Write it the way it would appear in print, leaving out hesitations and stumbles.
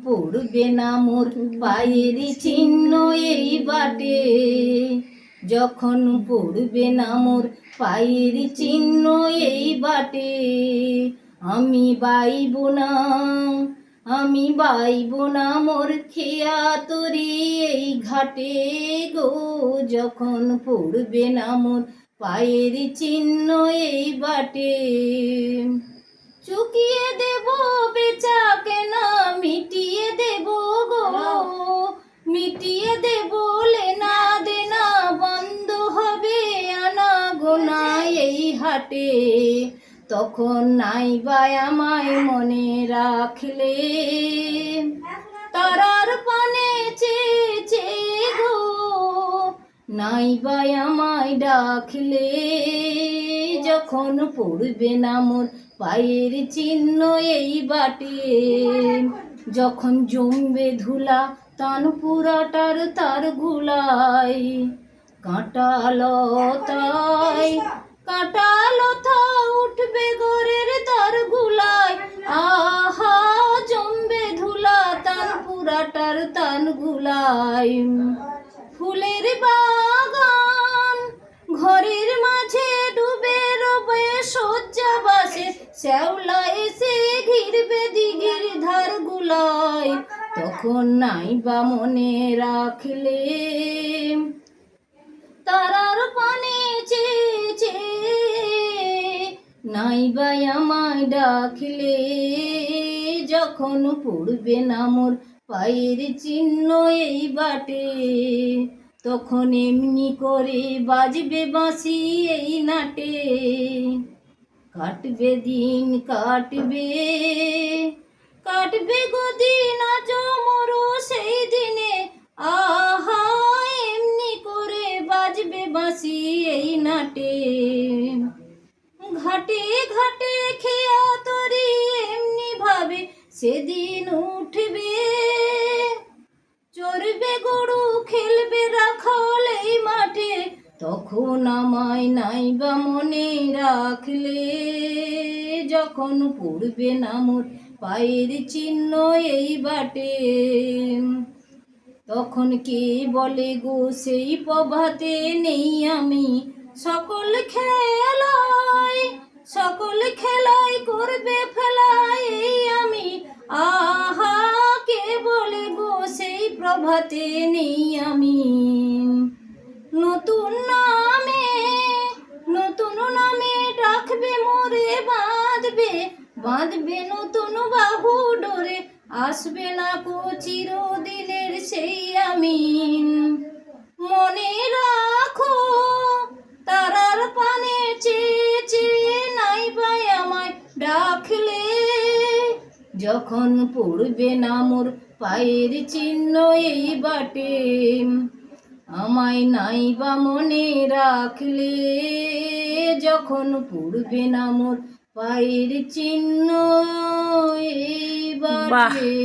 পড়বে না মোর পায়ের চিহ্ন এই বাটে, যখন পড়বে না মোর পায়ের চিহ্ন এই বাটে, আমি বাইব না, আমি বাইব না মোর খেয়া তরি এই ঘাটে গো, যখন পড়বে না মোর পায়ের চিহ্ন এই বাটে। চুকিয়ে দেব বেচা কেনা মিটিয়ে দেব গো, মিটিয়ে দেব লেনা দেনা, বন্ধ হবে আনা গোনা এই হাটে, তখন নাই বা আমায় মনে রাখলে, তারার পানে চেয়েছে গো, নাই বা আমায় ডাকলে, যখন পড়বে না মোর পায়ের চিহ্ন এই বাটে, যখন জমবে ধুলা তান পুরাটার তার গুলাই, কাঁটা লতায় কাঁটা লতা উঠবে ঘরের তার গুলাই, আহা জমবে ধুলা তান পুরাটার তান গুলাই, ফুলের বাগান ঘরের মাঝে ডুবে রবে শয্যা বাসে, শ্যাওলা এসে ঘিরবে দিঘির ধার গুলাই, তখন নাই বা মনে রাখলে, তারার পানে চেয়েছে নাই বা আমায় ডাকলে, যখন পড়বে না মোর পায়ের চিহ্ন এই বাটে, তখন এমনি করে বাজবে বাঁশি এই নাটে, কাটবে দিন কাটবে, কাটবে গো দিন আজ মোর সেই দিনে, আহা এমনি করে বাজবে বাঁশি এই নাটে, ঘাটে ঘাটে খেয়া তরি এমনি ভাবে সেদিন উঠবে, চড়বে গরু খেলবে রাখাল এই মাঠে, তখন আমায় নাই বা মনে রাখলে, যখন পড়বে না মোর পায়ের চিহ্ন এই বাটে, তখন কে বলে গো সেই প্রভাতে নেই আমি, সকল খেলায় করবে ফেলাই এই আমি, আহা কে বলে গো সেই প্রভাতে নেই আমি, নতুন নামে ডাকবে মোরে, বাঁধবে বাঁধবে নতুন বাহু ডোরে, আসবে না কো চিরদিনের সেই আমি, মনে রাখো তারার পানে চেয়েছে নাই বা আমায় ডাকলে, যখন পড়বে না মোর পায়ের চিহ্ন এই বাটে, আমায় নাই বা মনে রাখলে, যখন পড়বে না মোর পায়ের চিহ্ন এই বাটে।